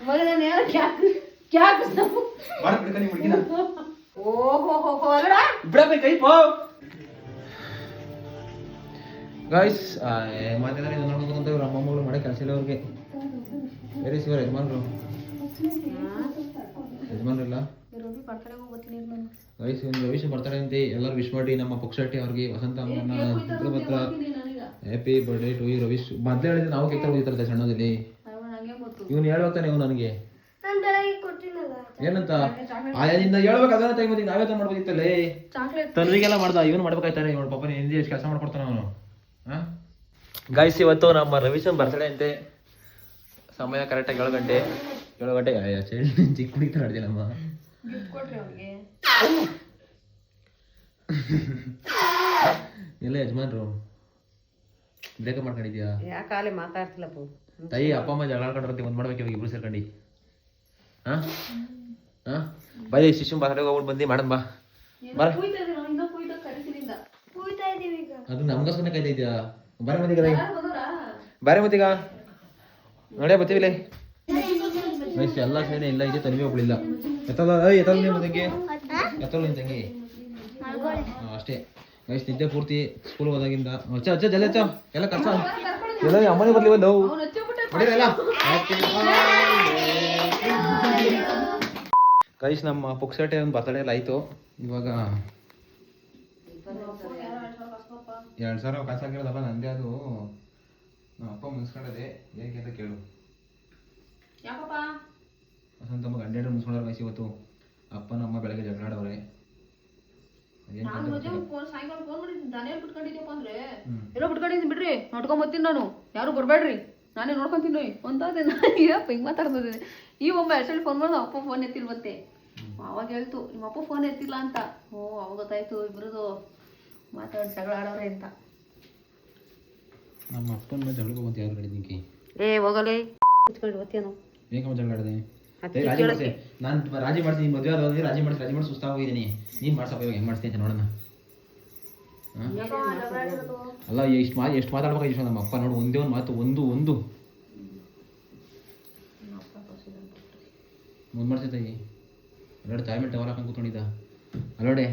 Guys ಮಾತಾಡಿದ್ರೆ ನೋಡ್ಬೇಕಂತ ಇವ್ರ ಅಮ್ಮಗಳು ಮಾಡೋ ಕೆಲಸ ಇಲ್ಲ ಅವ್ರಿಗೆ. ಬೇರೆ ಸಿಗೋರು ಯಜಮಾನ್ರಿಲ್ಲ ಗೈಸ್. ಒಂದು ರವೀಶ್ ಬರ್ತಡೇ ಅಂತೆ, ಎಲ್ಲರೂ ವಿಶ್ ಮಾಡಿ. ನಮ್ಮ ಪುಕ್ಷಟ್ಟಿ ಅವ್ರಿಗೆ, ವಸಂತ ಅಮ್ಮನ ಚಿತ್ರಪತ್ರ happy birthday to you Ravish. ಮೊದಲೇ ಹೇಳಿದ್ರೆ ನಾವು ಕೇಳ್ತಾ ಹೋಗಿರ್ತಾರೆ ಸಣ್ಣದಲ್ಲಿ. ಇವನು ಹೇಳ್ತಾನೆ ಇವ್ ನನಗೆ ಏನಂತ ನಿನ್ನ ಹೇಳ್ಬೇಕು, ಅದನ್ನ ಟೈಮ್ ನಾವೇ ಮಾಡ್ಬೋದಿತ್ತಲ್ಲೇ. ತನ್ವಿಗೆಲ್ಲ ಮಾಡ್ದ, ಇವನು ಮಾಡ್ಬೇಕಾಯ್ತಾನೆ. ಇವಳು ಪಾಪ ಹಿಂದಿ ಎಷ್ಟು ಕೆಲಸ ಮಾಡ್ಕೊಡ್ತಾನೆ ಅವನು. ಗಾಯ್ಸ್ ಇವತ್ತು ನಮ್ಮ ರವೀಶನ್ ಬರ್ತಡೇ ಅಂತೆ. ಸಮಯ ಕರೆಕ್ಟಾಗಿ 7 ಗಂಟೆ. ಚಿಕ್ಕ ಹುಡುಗಿ ಆಡ್ತೀನಮ್ಮ. ಎಲ್ಲ ಯಜಮಾನ್ರು ಬ್ರೇಕಪ್ ಮಾಡ್ಕೊಂಡಿದ್ಯಾ? ಯಾಕಾಲೆ ಮಾತಾಡ್ತಿಲ್ಲಪ್ಪ ತಾಯಿ ಅಪ್ಪ ಅಮ್ಮ ಜಗಳ ಆಡ್ಕೊಂಡ್ರಂತೆ. ಒಂದ್ ಮಾಡ್ಬೇಕು ಇವಾಗ ಇಬ್ರು ಸೇರ್ಕೊಂಡು. ಬಾಯ್ ಶಿಶು ಬರ್ತಡೇ ಹೋಗ್ಬಿಟ್ಟು ಬಂದು ಮಾಡನ್ ಬಾ. ಅದು ನಮ್ಗೋಸ್ಕರ ಕಾಯ್ತಾ ಇದೆಯಾ? ಬಾರೆ ಮತ್ತೀಗ ಬಾರೆ ಮತ್ತೀಗ ನೋಡ್ಯಾ ಬತ್ತೀವಿಲೆ. ಎಲ್ಲ ಸೇನೆ ಇಲ್ಲ ಇದೆ, ತನಿವೆ ಒಬ್ಳಿಲ್ಲ. ಎತ್ತಲ್ಲ ನಿಮ್ಮ ತಂಗಿ, ಎತ್ತಲ್ಲ ನಿನ್ ತಂಗಿ ಅಷ್ಟೇ. ಗೈಸ್ ನಿದ್ದೆ ಪೂರ್ತಿ ಸ್ಕೂಲ್ ಹೋದಾಗಿಂದ. ಅಚ್ಚ ಜಲ್ದಿ ಅಚ್ಚ ಎಲ್ಲ ಕಷ್ಟ ಎಲ್ಲ ಅಮ್ಮನೇ ಬರ್ಲಿ ಒಂದು ಗೈಸ್. ನಮ್ಮ ಪುಕ್ಸಟೆ ಒಂದು ಬರ್ತಡೇ ಎಲ್ಲ ಆಯ್ತು. ಇವಾಗ 2000 ಕಾಸು ಹಾಕಿರೋದಪ್ಪ ನಂದೇ. ಅದು ನಮ್ಮ ಅಪ್ಪ ಮುಗಿಸ್ಕೊಂಡದೆ. ಏನಕ್ಕೆ ಅಂತ ಕೇಳು. ವಸಂತಮ್ಮ ಗಂಡೇಡು ಮುಗಿಸ್ಕೊಂಡ್ರೆ ಗೈಸ್ ಇವತ್ತು. ಅಪ್ಪನ ಅಮ್ಮ ಬೆಳಗ್ಗೆ ಜಗಳಾಡವ್ರೆ. ಎಲ್ಲೋ ಬಿಟ್ಕೊಂಡಿದ್ದೀನಿ ಬಿಡ್ರಿ, ನೋಡ್ಕೊಂಬತ್ತೀನಿ ನಾನು. ಯಾರು ಬರ್ಬೇಡ್ರಿ, ನಾನೇ ನೋಡ್ಕೊಂತೀನಿ ಅಂತ ಹಿಂಗ್ ಮಾತಾಡ್ತಿದ್ದೀನಿ. ಈ ಒಬ್ಬ ಅಷ್ಟಲ್ಲಿ ಫೋನ್ ಮಾಡಿ ಅಪ್ಪ ಫೋನ್ ಎತ್ತಿಲ್ಲ ಮತ್ತೆ. ಅವಾಗ ಹೇಳ್ತು ನಿಮ್ಮ ಅಪ್ಪ ಫೋನ್ ಎತ್ತಿಲ್ಲ ಅಂತ. ಅವಾಗ ಗೊತ್ತಾಯ್ತು ಇಬ್ರದು ಮಾತಾಡಿ ಜಗಳ ಆಡೋರೆ ಅಂತ. ನಮ್ಮ ಅಪ್ಪನ ಜಗಳ ಬಂತು. ಯಾರು ಹೇಳಿದ್ನಿಂಕಿ ಹೋಗಲೇ ಕುತ್ಕೊಂಡು ಓದ್ತೇನೋ. ಏಕಮ್ಮ ಜಗಳ ಆಡದೆ? ನಾನು ರಾಜಿ ಮಾಡ್ತೀನಿ. ಮದುವೆ ಆದ್ರೆ ರಾಜಿ ಮಾಡಿ ಸುಸ್ತಾಗೋಗಿದ್ದೀನಿ. ನೀನು ಮಾಡ್ಸಪ್ಪ ಇವಾಗ ಹೆಂಗೆ ಮಾಡಿಸ್ತೀನಿ ಅಂತ ನೋಡೋಣ. ಅಲ್ಲ ಎಷ್ಟು ಮಾತಾಡ್ಬೇಕು ಇಷ್ಟ ನಮ್ಮ ಅಪ್ಪ. ನೋಡು ಒಂದೇ ಒಂದು ಮಾತು ಒಂದು ಮುಂದೆ ಮಾಡ್ತೈತೆ. ಅಲ್ಲೋಡೆ ತಾಯಿ ಮೇಲೆ ಟವರ್ ಹಾಕೊಂಡು ಕೂತ್ಕೊಂಡಿದ್ದ. ಅಲ್ಲೋಡೆ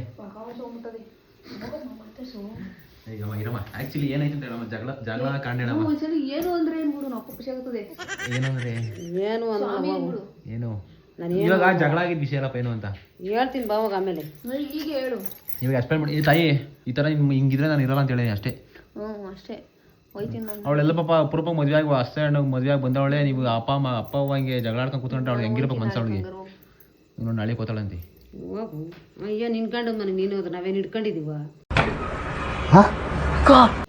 ಈಗ ಇರಮ್ಮ ಆಕ್ಚುಲಿ ಏನಾಯ್ತು ಅಂತ ಹೇಳಮ್ಮ. ಜಗಳ ಕಾಂಡೇಳಮ್ಮ. ಏನು ಅಂದ್ರೆ ಏನು ಅಪ್ಪ ಖುಷಿ ಆಗುತ್ತದೆ. ಏನಂದ್ರೆ ಏನು ಇವಾಗ ಜಗಳ ಆಗಿದ್ದ ವಿಷಯ ಅಲ್ಲಪ್ಪ ಏನು ಅಂತ ಹೇಳ್ತೀನಿ ಬಾವಾಗ. ಆಮೇಲೆ ಈಗ ಹೇಳು. ಇವಾಗ ಎಕ್ಸ್ಪ್ಲೈನ್ ಮಾಡಿ. ತಾಯಿ ಈ ಥರ ಹಿಂಗಿದ್ರೆ ನಾನು ಇರಲ್ಲ ಅಂತ ಹೇಳಿ ಅಷ್ಟೇ. ಅಷ್ಟೇ ಹೋಯ್ತೀನಿ ನಾನು. ಅವಳೆಲ್ಲ ಪಾಪ ಅಪರೂಪ ಮದುವೆ ಆಗಿ ಅಷ್ಟೇ ಹಣ್ಣು ಮದುವೆ ಆಗಿ ಬಂದವಳೆ. ನೀವು ಅಪ್ಪ ಅವ್ವ ಹಿಂಗೆ ಜಗಳ ಆಡ್ಕೊಂಡು ಕೂತ್ಕೊಂಡ್ರೆ ಅವಳು ಹೆಂಗಿರ್ಬೇಕು ಮನ್ಸು ಅವಳಿಗೆ. ಇನ್ನೊಂದು ನಾಳೆ ಕೂತಾಳಂತೆ. ಹೋಗು ಅಯ್ಯೋ ನಿನ್ಕೊಂಡು ಮನೆ ನೀನು ಹೋದ್ರೆ ನಾವೇನು ಇಟ್ಕೊಂಡಿದೀವ.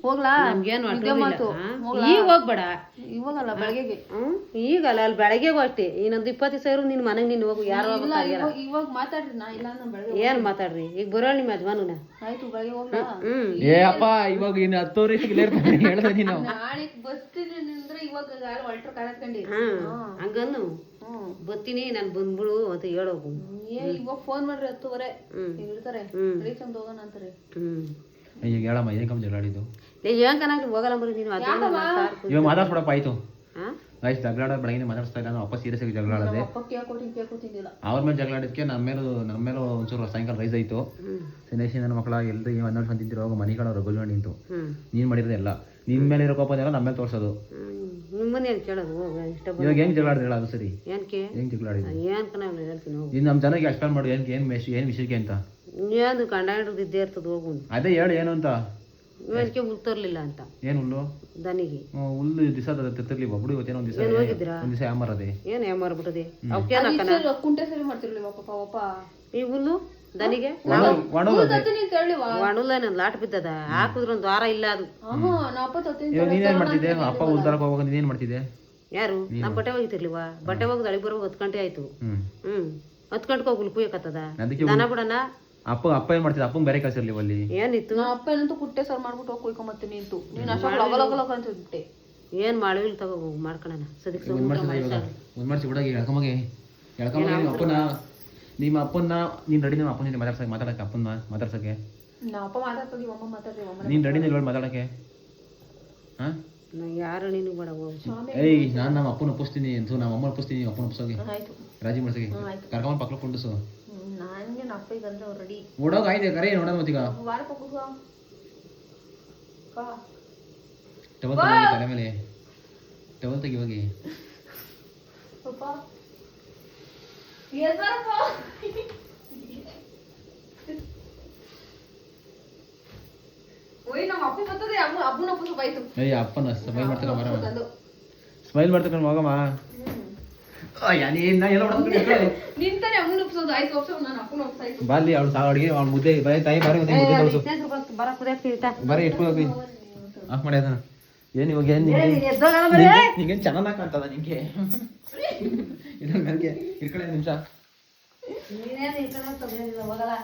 ಹೋಗ್ಲಾ ನಮ್ಗೇನು ಈಗ ಹೋಗ್ಬೇಡ. ಇವಾಗಲ್ಲ ಬೆಳಗ್ಗೆ. ಈಗಲ್ಲ ಅಲ್ಲಿ ಬೆಳಗ್ಗೆಗೂ ಅಷ್ಟೇ. ಇನ್ನೊಂದು 20 ಸಾವಿರ ನಿನ್ ಮನೆಗೆ ನೀನು ಹೋಗು. ಯಾರು ಇವಾಗ ಮಾತಾಡ್ರಿ. ನಾ ಇಲ್ಲ ನಾನು ಬೆಳಗ್ಗೆ ಏನ್ ಮಾತಾಡ್ರಿ. ಈಗ ಬರೋಳ ನಿಮ್ಮ ಯಜಮಾನುನ. ಆಯ್ತು ಬೆಳಗ್ಗೆ ಹೋಗ್ಲಾ. ಏ ಅಪ್ಪ ಇವಾಗ ಇನ್ನು 10 ವರ್ಷಕ್ಕೆ ಹೇಳ್ದೆ ನೀನು. ನಾಳೆ ಬರ್ತೀನಿ ಅಂದ್ರೆ ಇವಾಗ ಒಲ್ಟ್ರ್ ಕಾಣತ್ಕೊಂಡಿ. ಹಂಗನ್ನು ಬರ್ತೀನಿ ನಾನು ಬಂದ್ಬಿಡು ಅಂತ ಹೇಳೋಗು. ಇವಾಗ ಫೋನ್ ಮಾಡ್ರಿ 10:30 ಇರ್ತಾರೆ. ರೀಚಂದ್ ಹೋಗೋಣ ಅಂತಾರೆ. ಈಗ ಹೇಳಮ್ಮ ಏನಕ್ಕಮ್ಮ ಜಗಳ ಆಡಿದ್ದು? ಏನ್ ಕನಾಗ್ಲಿ ಹೋಗಲ್ಲ ಬರೀ ನೀನು. ಇವಾಗ ಮಾತಾಡ್ಸ್ಬಿಡಪ್ಪ ಆಯ್ತು. ಗೈಸ್ ಜಗಳ ಆಡೋದು ಬೆಳಗ್ಗೆ ಮಾತಾಡ್ಸ್ತಾ ಇಲ್ಲ. ನಾವು ಅಪ್ಪ ಸೀರಿಯಸ್ ಆಗಿ ಜಗಳ ಆಡೋದೆ. ಅವ್ರ ಮೇಲೆ ಜಗಳ ಆಡಿದ್ಕೆ ನಮ್ಮ ಮೇಲೆ ಒಂಚೂರು ಸಾಯಂಕಾಲ ರೈಸ್ ಆಯ್ತು. ಸಿನೇಶಿ ನನ್ನ ಮಕ್ಕಳ ಎಲ್ರು ಹನ್ನೆರಡು ಬಂದಿದ್ರು. ಹೋಗೋ ಮನೆಗಳ ರಘುಲ್ ನಿಂತು ನೀನ್ ಮಾಡಿರೋದು ಎಲ್ಲ ನಿನ್ ಮೇಲೆ ಇರೋ ಕೋಪನೆಲ್ಲ ನಮ್ಮ ಮೇಲೆ ತೋರ್ಸೋದು. ನಿಮ್ಮನೆ ಕೇಳೋದು ಇವಾಗ ಹೆಂಗ್ ಜಗಳ ಆಡಿದ್ರೆ ಅದು ಸರಿ. ಹೆಂಗ್ ಜಗಳ ಆಡಿದ್ರು ಇನ್ನು ನಮ್ಮ ಜನಕ್ಕೆ ಎಕ್ಸ್ಪ್ಲೇನ್ ಮಾಡು. ಏನ್ ವಿಷಯಕ್ಕೆ ಅಂತ. ಏನು ಕಂಡಾಡಿರೋದು ಇದ್ದೇ ಇರ್ತದೆ. ಹೋಗು ಅದೇ ಹೇಳು ಏನು ಅಂತ. ಇವನಿಗೆ ಹುಲ್ ತರ್ಲಿಲ್ಲ ಅಂತ. ಏನ್ ಹುಲ್ಲು? ದನಿಗೆ ಹುಲ್ಲು ದಿವಸ ತರ್ತಿರ್ಲಿ ಒಬ್ಬಡು. ಇವತ್ತೇನೋ ಒಂದ್ ದಿವಸ ಯಾಮಾರದೆ. ಏನ್ ಯಾಮಾರ್ಬಿಟ್ಟದೆ ಕುಂಟೆ ಸರಿ ಮಾಡ್ತಿರ್ಲಿವ ಪಾಪ. ಈ ಹುಲ್ಲು ದನಿಗೆ ಒಣಲ್ಲ ಲಾಟ್ ಬಿದ್ದದ. ಹಾಕುದ್ರ ಒಂದ್ ವಾರ ಇಲ್ಲ ಅದು. ನೀನೇನ್ ಮಾಡ್ತಿದ್ದೆ? ಅಪ್ಪ ಉದ್ದಾರಕ್ಕೆ ಹೋಗುವಾಗ ನೀನೇನ್ ಮಾಡ್ತಿದ್ದೆ? ಯಾರು ನಮ್ ಬಟ್ಟೆ ಒಗಿತಿರ್ಲಿವ. ಬಟ್ಟೆ ಒಗದ್ ಅಳಿಗೆ ಬರೋ 10 ಗಂಟೆ ಆಯ್ತು. 10 ಗಂಟೆಗೆ ಹೋಗಿ ಕುಯ್ಯಕತ್ತದ ದನ ಬಿಡಣ. ಅಪ್ಪ ಏನ್ ಮಾಡ್ತಿದ್ದ? ಅಪ್ಪಂಗ್ ಬೇರೆ ಕೆಲಸ ಇರ್ಲಿವ ಅಲ್ಲಿ. ಏನಿತ್ತು? ನಾ ಅಪ್ಪ ಏನಂತೂ ಕುಟ್ಟೆ ಸರ್ ಮಾಡ್ಬಿಟ್ಟು ಹೋಗಿ ಕುಯ್ಕೊಂಬತ್ತೀನಿ ನಿಂತು. ನೀನ್ ಅಷ್ಟೊಂದು ಅಂತ ಬಿಟ್ಟೆ. ಏನ್ ಮಾಡಿಲ್ಲ ತಗೋ ಮಾಡ್ಕೊಳ. ಸದಿಕ್ ಮಾಡ್ಸಿ ಬಿಡಾಗಿ ಎಳ್ಕೊಂಬಗೆ ಅಪ್ಪನ ನಿಮ್ಮ ಅಪ್ಪನ ನೀನ್ ರೆಡಿ. ನಿಮ್ಮ ಅಪ್ಪನ ಮಾತಾಡಕ್ಕೆ ಅಪ್ಪನ ಮಾತಾಡ್ಸಕ್ಕೆ ನಾ ಅಪ್ಪ ಮಾತಾಡ್ತೀವಿ. ಅಮ್ಮ ಮಾತಾಡ್ತೀವಿ. ನೀನ್ ರೆಡಿ ಇಲ್ವಾ ಮಾತಾಡಕ್ಕೆ? ಯಾರು ನಿನಗೆ ಬೇಡ ಹೋಗು. ಏಯ್ ನಾನು ನಮ್ಮ ಅಪ್ಪನ ಒಪ್ಪಿಸ್ತೀನಿ ಅಂತ ನಮ್ಮ ಅಮ್ಮನ ಒಪ್ಪಿಸ್ತೀನಿ ಅಪ್ಪನ ಒಪ್ಸೋಗಿ ಆಯ್ತು ರಾಜಿ ಮಾಡ್ಸೋಗಿ ಕರ್ಕೊಂಡ್ ಪಕ್ಕ ಕುಂಡಿಸು ನನಗೆ ನಮ್ಮ ಅಪ್ಪ ಈಗ ಅಂದ್ರೆ ಅವ್ರು ರೆಡಿ ಓಡೋಗ ಆಯ್ತು ಕರೆ ನೋಡೋಣ ಮತ್ತೀಗ ವಾರಕ್ಕೆ ಹೋಗುವ ಟವಲ್ ತೆಗಿ ತಲೆ ಮೇಲೆ ಟವಲ್ ತೆಗಿ ಹೋಗಿ ಪಪ್ಪ ಎದರಪ್ಪ ಓಯ್ ನಮ್ಮ ಅಪ್ಪ ಬರ್ತದೆ ಅಬ್ಬನ ಅಪ್ಪ ಸ್ವಲ್ಪ ಆಯ್ತು ಏಯ್ ಅಪ್ಪನ ಸ್ಮೈಲ್ ಮಾಡ್ತಕ್ಕ ಬರ ಸ್ಮೈಲ್ ಮಾಡ್ತಕ್ಕ ಹೋಗಮ್ಮ ನಿಂತಾನೆ ಅಮ್ಮನ ಒಪ್ಸೋದು ಆಯ್ತು ಒಪ್ಸೋದು ನಾನು ಅಪ್ಪನ ಒಪ್ಸಾಯ್ತು ಬಾಲಿ ಅವಳು ಅಡುಗೆ ಅವ್ಳು ಮುದ್ದೆ ಬರೀ ತಾಯಿ ಬಾರಿ ಮುದ್ದೆ ಮುದ್ದೆ ಕಳ್ಸು ಬರ ಕುದಿಯಾಕ್ತಿರ್ತಾ ಬರೀ ಇಟ್ಕೋಗಿ ಆಫ್ ಮಾಡಿ ಅದನ್ನ ಏನು ಇವಾಗ ಏನು ನಿಂಗೆ ಚೆನ್ನಾಗಿ ಕಾಣ್ತದ ನಿಂಗೆ ಇದು ನನಗೆ ಇರ್ಕಡೆ ನಿಮಿಷ ನೀನೇನು ಈ ಕಡೆ ಹೋಗಲ್ಲ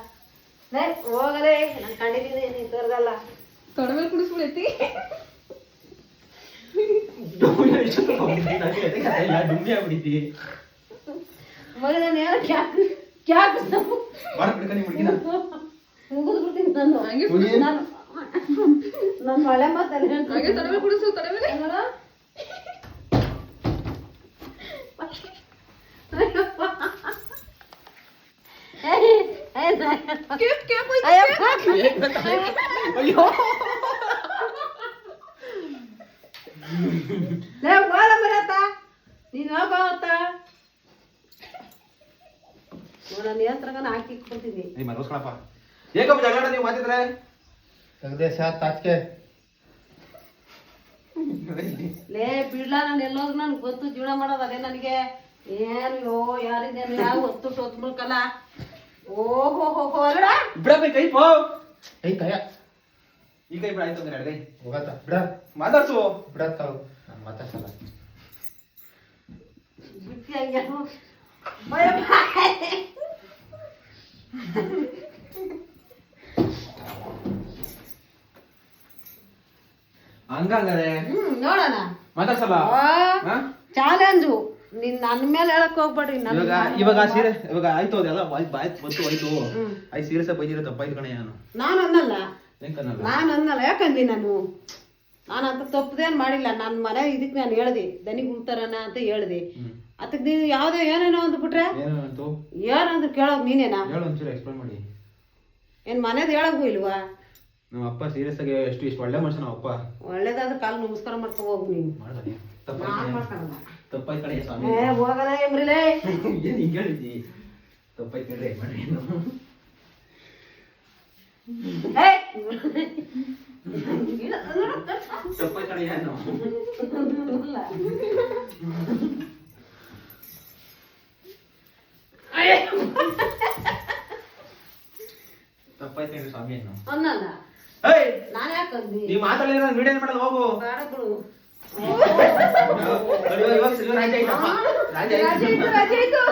ಹೋಗಲೇ ನಾನು ಕಂಡಿದ್ದೀನಿ ನೀನು ತೋರ್ದಲ್ಲ ತೊಡೆ ಮೇಲೆ ಕುಡಿಸ್ಬಿಡು ಎತ್ತಿ ಡುಮ್ಮಿ ಆಗ್ಬಿಡ್ತಿ ಮಗ ನಾನು ಯಾರು ಕ್ಯಾಕ್ ಮುಗಿದು ಬಿಡ್ತೀನಿ ನಾನು ನಾನು ನನ್ನ ಮಳೆ ಮಾತಲ್ಲ ಹಾಗೆ ತೊಡೆ ಮೇಲೆ ಕುಡಿಸು ತೊಡೆ ಮೇಲೆ ಅಯ್ಯೋ ನೀನು ಹೋಗತ್ತ ನಾನು ನಿಯಂತ್ರಣ ಹಾಕಿ ಕೊಡ್ತೀನಿ ಮರೋಸ್ಕೊಳಪ್ಪ ಏಕಪ್ಪ ಜಗಳ ನೀವು ಮಾತಿದ್ರೆ ತೆಗ್ದೆ ಸಾತ್ ತಾಚ್ಕೆ ಲೇ ಬಿಡ್ಲ ನಾನು ಎಲ್ಲೋದ್ರು ನನ್ಗೆ ಗೊತ್ತು ಜೀವನ ಮಾಡೋದು ಅದೇ ನನಗೆ ಏನು ಯಾರಿದ್ದೇನು ಯಾವ ಹೊತ್ತು ಹೊತ್ಬಿಡ್ಕಲ್ಲ ಓಹೋ ಹೋ ಅಲ್ಲ ಬಿಡಬೇಕು ಕೈ ಪೋ ಕೈ ಕಯ ಈ ಕೈ ಬಿಡ ಆಯ್ತು ಅಂದ್ರೆ ಎಡಗೈ ಹೋಗತ್ತ ಬಿಡ ಮಾತಾಡ್ಸು ಬಿಡತ್ತಾವು ನಾನು ಮಾತಾಡ್ಸಲ್ಲ ಬಿಟ್ಟು ಹಂಗೆ ಹಂಗಾರೆ ನೋಡೋಣ ಮಾತಾಡ್ಸಲ್ಲ ಚಾಲೆಂಜು ನೀನ್ ನನ್ನ ಮೇಲೆ ಹೇಳಕ್ ಹೋಗ್ಬೇಡ್ರಿ ಇವಾಗ ಸೀರೆ ಇವಾಗ ಆಯ್ತು ಅದೆಲ್ಲ ಬಂತು ಹೋಯ್ತು ಆಯ್ತು ಸೀರಿಯಸ್ ಬೈದಿರೋ ತಪ್ಪಾಯ್ತು ಕಣೆ ನಾನು ಅನ್ನಲ್ಲ ಹೆಂಗನ್ನಲ್ಲ ನಾನು ಅನ್ನಲ್ಲ ಯಾಕಂದಿ ನಾನಂತ ತಪ್ಪದೇನ್ ಮಾಡಿಲ್ಲ ನನ್ನ ಮನೆ ಇದಕ್ಕೆ ನಾನು ಹೇಳ್ದೆ ದನಿಗೆ ಉಳ್ತಾರನ ಅಂತ ಹೇಳ್ದೆ ಅದಕ್ಕೆ ನೀನು ಯಾವ್ದೇ ಏನೇನೋ ಅಂದ್ಬಿಟ್ರೆ ಏನಂತು ಏನಂದ್ರೆ ಕೇಳೋದು ನೀನೇನಾ ಹೇಳು ಒಂಚೂರು ಎಕ್ಸ್ಪ್ಲೇನ್ ಮಾಡಿ ಏನ್ ಮನೇದು ಹೇಳಕ್ಕೂ ಇಲ್ವಾ ನಮ್ಮ ಅಪ್ಪ ಸೀರಿಯಸ್ ಆಗಿ ಇಷ್ಟು ಒಳ್ಳೆ ಮನುಷ್ಯ ನಮ್ಮ ಅಪ್ಪ ಒಳ್ಳೇದಾದ್ರೆ ಕಾಲು ನಮಸ್ಕಾರ ಮಾಡ್ಕೊ ಹೋಗು ನೀನು ಮಾಡ್ದೆ ನಾನ್ ಮಾಡ್ಕೊಳಲ್ಲ. ತಪ್ಪಾಯ್ತು ಕಣೆ ಸ್ವಾಮಿ ಹೋಗಲ್ಲ ಏನ್ರಿಲೇ ಏನ್ ಹಿಂಗೆ ಹೇಳಿದ್ದಿ ತಪ್ಪಾಯ್ತು ಕಣ್ರಿ ಮಾಡಿ ತಪ್ಪಾಯ್ತು ಕಣೆ ಏನು ತಪ್ಪಾಯ್ತು ಕಣ್ರಿ ಸ್ವಾಮಿ ಏನು ಅನ್ನಲ್ಲ ಏಯ್ ನಾನು ಯಾಕಂದಿ ನೀವ್ ಮಾತಾಡಿದ್ರೆ ನಾನು ವಿಡಿಯೋ ಮಾಡಲ್ಲ ಹೋಗು ಬೇಡ ಬಿಡು ರಾಜೆ ಆಯ್ತು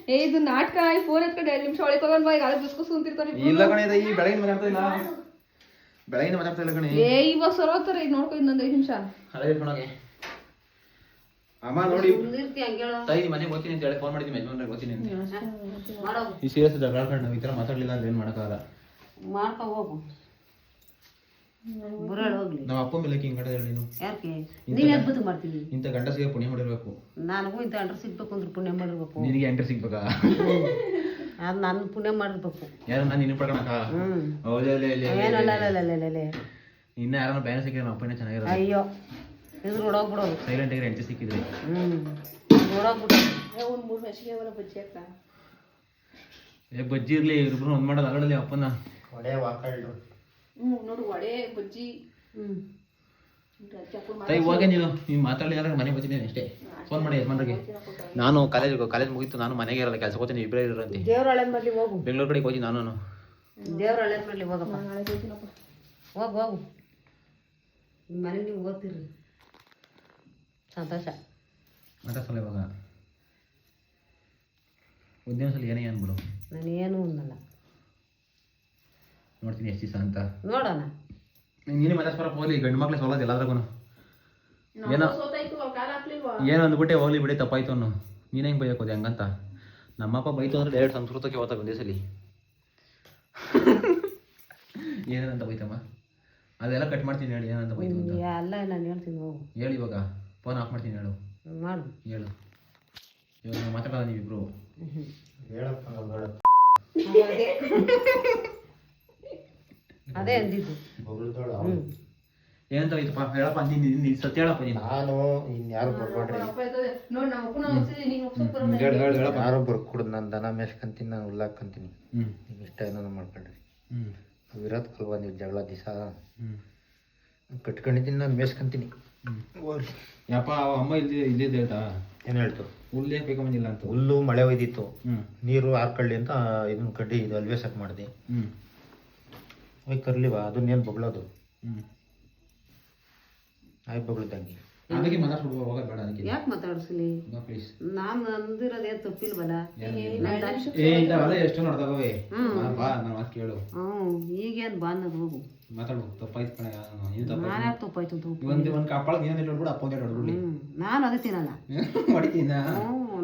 ಏ ಇದು ನಾಟಕ ಫೋನ್ ಎತ್ಕೊಂಡು 2 ನಿಮಿಷ ಒಳಗೆ ತಗೊಂಡ್ ಬಾ ಈಗ ಅಲ್ಲಿ ಬಿಸ್ಕು ಸುಂತಿರ್ತಾನೆ ಇಲ್ಲ ಕಣೆ ಈ ಬೆಳಗಿನ ಮಾತಾಡ್ತಾ ಇಲ್ಲ ಬೆಳಗಿನ ಮಾತಾಡ್ತಾ ಇಲ್ಲ ಕಣೆ ಏ ಇವಾಗ ಸರೋತಾರೆ ಈಗ ನೋಡ್ಕೊ ಇನ್ನೊಂದು 5 ನಿಮಿಷ ಹಳೆ ಇಟ್ಕೊಂಡೋಗೆ ಅಮ್ಮ ನೋಡಿ ಇರ್ತಿ ಹಂಗೇಳು ತಾಯಿ ಮನೆಗೆ ಹೋಗ್ತೀನಿ ಅಂತ ಹೇಳಿ ಫೋನ್ ಮಾಡಿದ್ವಿ ಯಜಮಾನ್ರಿಗೆ ಹೋಗ್ತೀನಿ ಅಂತ ಮಾಡೋದು ಈ ಸೀರಿಯಸ್ ಜಗಳ ಆಡ್ಕೊಂಡು ನಾವು ಈ ಥರ ಮಾತಾಡಲಿಲ್ಲ ಅಂದ್ರೆ ಏನು ಮಾಡೋಕ್ಕಾಗಲ್ಲ ಮಾಡ್ಕೊ ಹೋಗು ಬುರಾಳ್ ಹೋಗ್ಲಿ ನಾವು ಅಪ್ಪ ಮೇಲೆ ಹಿಂಗೆ ಹೇಳಿ ನೀನು ಯಾಕೆ ನೀವ್ ಅದ್ಭುತ ಮಾಡ್ತೀವಿ ಇಂಥ ಗಂಡ ಸಿಗ ಪುಣ್ಯ ಮಾಡಿರ್ಬೇಕು ನನಗೂ ಇಂಥ ಅಂಡ್ರ ಸಿಗ್ಬೇಕು ಅಂದ್ರೆ ಪುಣ್ಯ ಮಾಡಿರ್ಬೇಕು ನಿನಗೆ ಎಂಟ್ರಿ ಸಿಗ್ಬೇಕಾ ಅದು ನಾನು ಪುಣ್ಯ ಮಾಡಿರ್ಬೇಕು ಯಾರು ನಾನು ನಿನ್ನ ಪಡ್ಕೊಳಕ ಏನಲ್ಲ ಇನ್ನ ಯಾರನ್ನ ಬ್ಯಾನ ಸಿಕ್ಕಿದ್ರೆ ನಮ್ಮ ಅಪ್ಪನೇ ಚೆನ್ನಾಗಿರೋದು ಅಯ್ಯೋ ಇದ್ರ ಹೊಡೋಗ್ಬಿಡೋದು ಸೈಲೆಂಟ್ ಆಗಿ ಎಂಟ್ರಿ ಸಿಕ್ಕಿದ್ರಿ ಹೊಡೋಗ್ಬಿಡೋದು ಒಂದು 3 ಮೆಸಿಗೆ ಅವರ ಬಜ್ಜಿ ಅಕ್ಕ ಬಜ್ಜಿ ಇರ್ಲಿ ಇಬ್ರು ಒಂದ್ ಮಾಡೋದು ಅಗಡಲಿ ಅಪ್ಪನ ಒಡೆ ವಾಕಲ್ಡು ನೋಡು ವಡೆ ಬಜ್ಜಿ ತಾಯಿ ಹೋಗಿ ನೀನು ಮಾತಾಡಲಿಲ್ಲ ಮನೆಗೆ ಬರ್ತೀನಿ ಅಷ್ಟೇ ಫೋನ್ ಮಾಡಿ ಯಜಮಾನ್ರಿಗೆ ನಾನು ಕಾಲೇಜ್ ಮುಗೀತು ನಾನು ಮನೆಗೆ ಇರಲ್ಲ ಕೆಲಸ ಹೋಗ್ತೀನಿ ಇಬ್ಬರೇ ಇರಂತೆ ದೇವ್ರ ಹಳೆ ಮಾಡ್ಲಿ ಹೋಗು ಬೆಂಗಳೂರು ಕಡೆಗೆ ಹೋಗಿ ನಾನು ದೇವ್ರ ಹಳೆ ಮಾಡ್ಲಿ ಹೋಗಪ್ಪ ಹೋಗು ಮನೆಗೆ ನೀವು ಓದ್ತಿರ್ರಿ ಸಂತೋಷ ಮಾತಾಡ್ಸಲ್ಲ ಇವಾಗ ಉದ್ಯಮ ಸಲ ಏನೇ ಅನ್ಬಿಡು ನಾನು ಏನೂ ಅನ್ನಲ್ಲ ನೋಡ್ತೀನಿ ಎಷ್ಟು ದಿವಸ ಅಂತ ನೋಡೋಣ ನೀನೇ ಮಾತಾಡ್ಸ್ಬರ ಹೋಗ್ಲಿ ಗಂಡು ಮಕ್ಳು ಸೋಲೋದು ಎಲ್ಲಾದ್ರಾಗೂ ಏನೋ ಅಂದ್ಬಿಟ್ಟೆ ಹೋಗ್ಲಿ ಬಿಡಿ ತಪ್ಪಾಯ್ತು ಅನ್ನೋ ನೀನು ಹೆಂಗೆ ಬೈಯೋಕೋದೆ ಹಂಗಂತ ನಮ್ಮಪ್ಪ ಬೈತು ಅಂದ್ರೆ ಡೈರೆಕ್ಟ್ ಸಂಸ್ಕೃತಕ್ಕೆ ಹೋಗ್ತಾ ಒಂದೇ ಸಲಿ ಏನಂತ ಬೈತಮ್ಮ ಅದೆಲ್ಲ ಕಟ್ ಮಾಡ್ತೀನಿ ಹೇಳಿ ಏನಂತ ಬೈತು ಅಂತ ಅಲ್ಲ ನಾನು ಹೇಳ್ತೀನಿ ಹೋಗು ಹೇಳಿ ಇವಾಗ ಫೋನ್ ಆಫ್ ಮಾಡ್ತೀನಿ ಹೇಳು ಮಾಡು ಹೇಳು ಇವಾಗ ನಾವು ಮಾತಾಡೋದ ನೀವಿಬ್ರು ಹೇಳಪ್ಪ ಬೇಡ ಅದೇ ಅಂದಿದ್ದು ಬೊಗಳ್ದೋಳ ಏನಂತ ಐತಪ್ಪ ಹೇಳಪ್ಪ ನೀನು ಸತ್ಯ ಹೇಳಪ್ಪ ನೀನು ನಾನು ಇನ್ಯಾರು ಬರ್ಬೇಡ್ರಿ ನೋಡಿ ನಮ್ಮ ಅಪ್ಪನ ಔಷಧಿ ನೀನು ಹೇಳಪ್ಪ ಯಾರೋ ಬರ್ಕೊಡುದು ನಾನು ದನ ಮೇಸ್ಕೊಂತೀನಿ ನಾನು ಹುಲ್ಲಾಕಂತೀನಿ ಹ್ಞೂ ನೀವು ಇಷ್ಟ ಏನಾದ್ರು ಮಾಡ್ಕೊಳ್ರಿ ಹ್ಞೂ ವಿರಾಟ್ ಕಲ್ವಾ ನೀವು ಜಗಳ ದಿವಸ ಹ್ಞೂ ಕಟ್ಕೊಂಡಿದ್ದೀನಿ ನಾನು ಮೇಸ್ಕೊಂತೀನಿ ಹೋಗ್ರಿ ಯಪ್ಪ ಅವ ಅಮ್ಮ ಇಲ್ಲೇ ಹೇಳ್ತಾ ಏನು ಹೇಳ್ತು ಹುಲ್ಲು ಯಾಕೆ ಬೇಕಂಬಂದಿಲ್ಲ ಅಂತ ಹುಲ್ಲು ಮಳೆ ಒಯ್ದಿತ್ತು ಹ್ಞೂ ನೀರು ಹಾರ್ಕೊಳ್ಳಿ ಅಂತ ಇದನ್ನ ಕಡ್ಡಿ ಇದು ಅಲ್ವೇ ಸೆಟ್ ಮಾಡಿದೆ ಹ್ಞೂ ಹೋಗಿ ಕರ್ಲಿವಾ ಅದನ್ನೇನು ಬೊಗಳೋದು ಹ್ಞೂ ಆಯ್ ಬೊಗಳದಂಗೆ ಅದಕ್ಕೆ ಮಾತಾಡ್ಸ್ಬಿಡ್ಬೋ ಹೋಗೋದು ಬೇಡ ಅದಕ್ಕೆ ಯಾಕೆ ಮಾತಾಡಿಸ್ಲಿ ಪ್ಲೀಸ್ ನಾನು ಅಂದಿರೋದೇ ತಪ್ಪಿಲ್ವಲ್ಲ ಏ ಇಂಥವೆಲ್ಲ ಎಷ್ಟು ನೋಡ್ದಾಗವೆ ಬಾ ನಾನು ಮಾತು ಕೇಳು ಈಗೇನು ಬಾ ಅನ್ನೋದು ಹೋಗು ಮಾತಾಡ್ಬೇಕು ತಪ್ಪಾಯ್ತು ಕಣೆ ನೀನು ತಪ್ಪಾಯ್ತು ನಾನು ಯಾಕೆ ತಪ್ಪಾಯ್ತು ಅಂತ ಹೋಗು ಒಂದು ಕಾಪಾಳಕ್ಕೆ ಏನೇನು ನೋಡ್ಬಿಡು ಅಪ್ಪ ಅಂತ ನೋಡ್ಬಿಡ್ಲಿ ನಾನು ಅದೇ ತಿನ್ನಲ್ಲ ಹೊಡಿತೀನ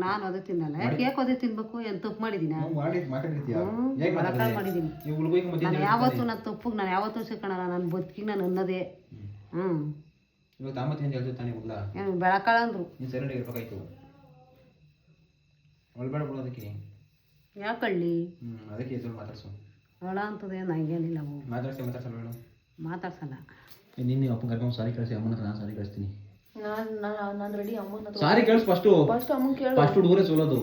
ನಾನು ಅದೇ ತಿನ್ನಲ್ಲ ಯಾಕೆ ಅದೇ ತಿನ್ಬೇಕು ಏನು ತಪ್ಪು ಮಾಡಿದ್ದೀನ ಮಾಡಿ ಮಾತಾಡಿರ್ತೀಯ ಹೇಗೆ ಬಲಕಾಲ್ ಮಾಡಿದ್ದೀನಿ ನೀವು ಉಳ್ಬೇಕು ಮತ್ತೆ ನಾನು ಯಾವತ್ತೂ ನನ್ನ ತಪ್ಪಿಗೆ ನಾನು ಯಾವತ್ತೂ ಸಿಕ್ಕಣಲ್ಲ ನನ್ನ ಬದುಕಿಗೆ ನಾನು ಅನ್ನೋದೇ ಇವಾಗ ತಾಮತಿ ಅಂತ ಹೇಳ್ತೀವಿ ತಾನೇ ಹೋಗ್ಲಾ ಏನು ಬೆಳಕಾಳ ಅಂದ್ರು ನೀನು ಸೈಲೆಂಟ್ ಇರ್ಬೇಕಾಯ್ತು ಒಳ್ಬೇಡ ಬಿಡು ಅದಕ್ಕೆ ಯಾಕಳ್ಳಿ ಅದಕ್ಕೆ ಹೆಸರು ಮಾತಾಡ್ಸು ಒಳ ಅಂತದೇ ನಂಗೇನಿಲ್ಲ ಮಾತಾಡ್ಸಲ್ಲ ಹೇಳು ಮಾತಾಡ್ಸಲ್ಲ ನಿನ್ನೆ ಅಪ್ಪನ ಕರ್ಕೊಂಡು ಸಾರಿ ಕಳಿಸಿ ಅಮ್ಮನ ಹತ್ರ ನಾನು ಸಾರಿ ಕಳಿಸ್ತೀನಿ ನಾನು ರೆಡಿ ಅಮ್ಮನ ಸಾರಿ ಕೇಳಿಸ್ ಫಸ್ಟು ಅಮ್ಮನ ಕೇಳು ಫಸ್ಟ್ ಹುಡುಗರೇ ಸೋಲೋದು